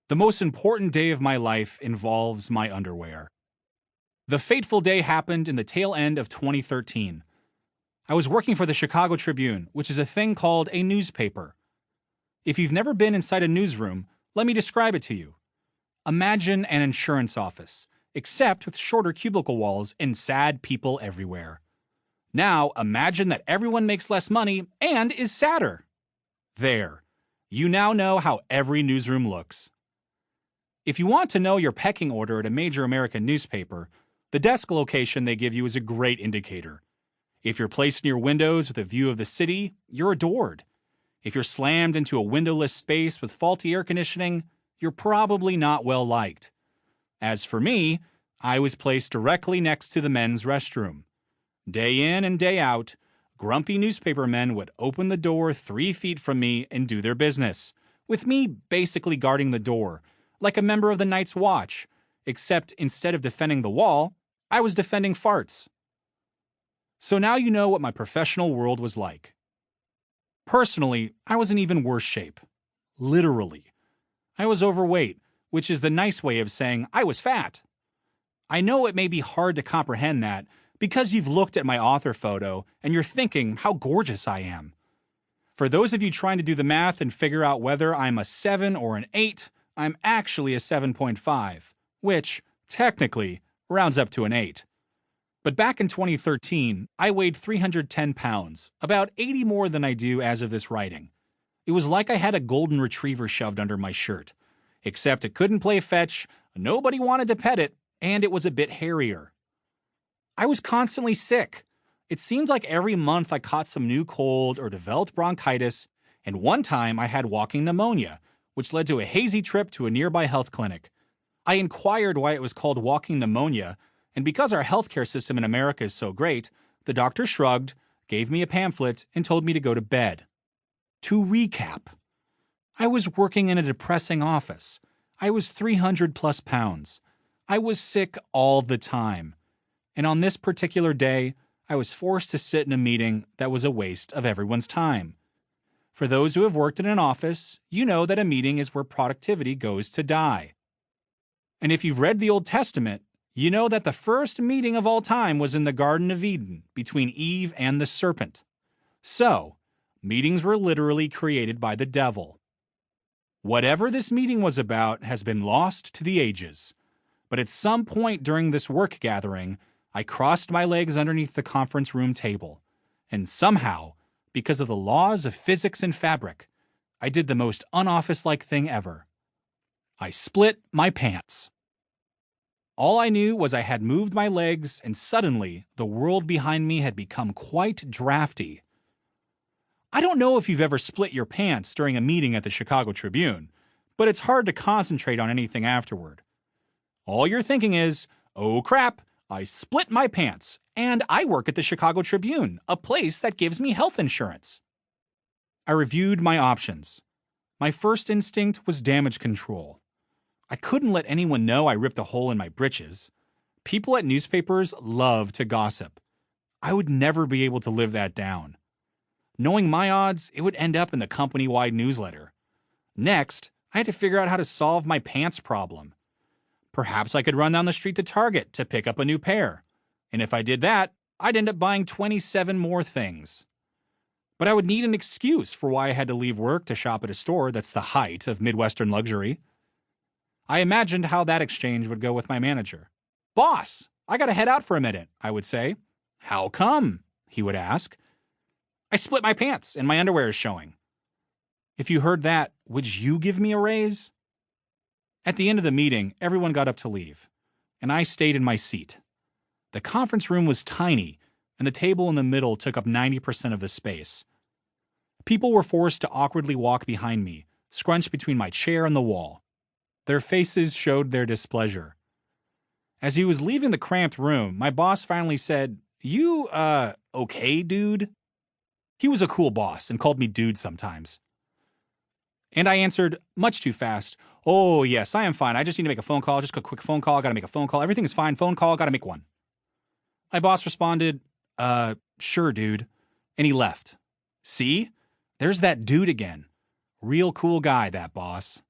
The most important day of my life involves my underwear. The fateful day happened in the tail end of 2013. I was working for the Chicago Tribune, which is a thing called a newspaper. If you've never been inside a newsroom, let me describe it to you. Imagine an insurance office, except with shorter cubicle walls and sad people everywhere. Now imagine that everyone makes less money and is sadder. There. You now know how every newsroom looks. If you want to know your pecking order at a major American newspaper, the desk location they give you is a great indicator. If you're placed near windows with a view of the city, you're adored. If you're slammed into a windowless space with faulty air conditioning, you're probably not well liked. As for me, I was placed directly next to the men's restroom. Day in and day out, grumpy newspapermen would open the door 3 feet from me and do their business, with me basically guarding the door, like a member of the Night's Watch, except instead of defending the wall, I was defending farts. So now you know what my professional world was like. Personally, I was in even worse shape. Literally. I was overweight, which is the nice way of saying I was fat. I know it may be hard to comprehend that because you've looked at my author photo and you're thinking how gorgeous I am. For those of you trying to do the math and figure out whether I'm a 7 or an 8, I'm actually a 7.5, which, technically, rounds up to an 8. But back in 2013, I weighed 310 pounds, about 80 more than I do as of this writing. It was like I had a golden retriever shoved under my shirt. Except it couldn't play fetch, nobody wanted to pet it, and it was a bit hairier. I was constantly sick. It seemed like every month I caught some new cold or developed bronchitis, and one time I had walking pneumonia, which led to a hazy trip to a nearby health clinic. I inquired why it was called walking pneumonia, and because our healthcare system in America is so great, the doctor shrugged, gave me a pamphlet, and told me to go to bed. To recap, I was working in a depressing office. I was 300 plus pounds. I was sick all the time. And on this particular day, I was forced to sit in a meeting that was a waste of everyone's time. For those who have worked in an office, you know that a meeting is where productivity goes to die. And if you've read the Old Testament, you know that the first meeting of all time was in the Garden of Eden between Eve and the serpent. So, meetings were literally created by the devil. Whatever this meeting was about has been lost to the ages. But at some point during this work gathering, I crossed my legs underneath the conference room table, and somehow, because of the laws of physics and fabric, I did the most unoffice-like thing ever. I split my pants. All I knew was I had moved my legs, and suddenly the world behind me had become quite drafty. I don't know if you've ever split your pants during a meeting at the Chicago Tribune, but it's hard to concentrate on anything afterward. All you're thinking is, oh crap, I split my pants, and I work at the Chicago Tribune, a place that gives me health insurance. I reviewed my options. My first instinct was damage control. I couldn't let anyone know I ripped a hole in my britches. People at newspapers love to gossip. I would never be able to live that down. Knowing my odds, it would end up in the company-wide newsletter. Next, I had to figure out how to solve my pants problem. Perhaps I could run down the street to Target to pick up a new pair. And if I did that, I'd end up buying 27 more things. But I would need an excuse for why I had to leave work to shop at a store that's the height of Midwestern luxury. I imagined how that exchange would go with my manager. "Boss, I gotta head out for a minute," I would say. "How come?" he would ask. "I split my pants and my underwear is showing." If you heard that, would you give me a raise? At the end of the meeting, everyone got up to leave, and I stayed in my seat. The conference room was tiny, and the table in the middle took up 90% of the space. People were forced to awkwardly walk behind me, scrunched between my chair and the wall. Their faces showed their displeasure. As he was leaving the cramped room, my boss finally said, "You, okay, dude?" He was a cool boss and called me dude sometimes. And I answered, much too fast, "Oh, yes, I am fine. I just need to make a phone call. Just a quick phone call. Gotta make a phone call. Everything is fine. Phone call. Gotta make one." My boss responded, "Sure, dude." And he left. See? There's that dude again. Real cool guy, that boss.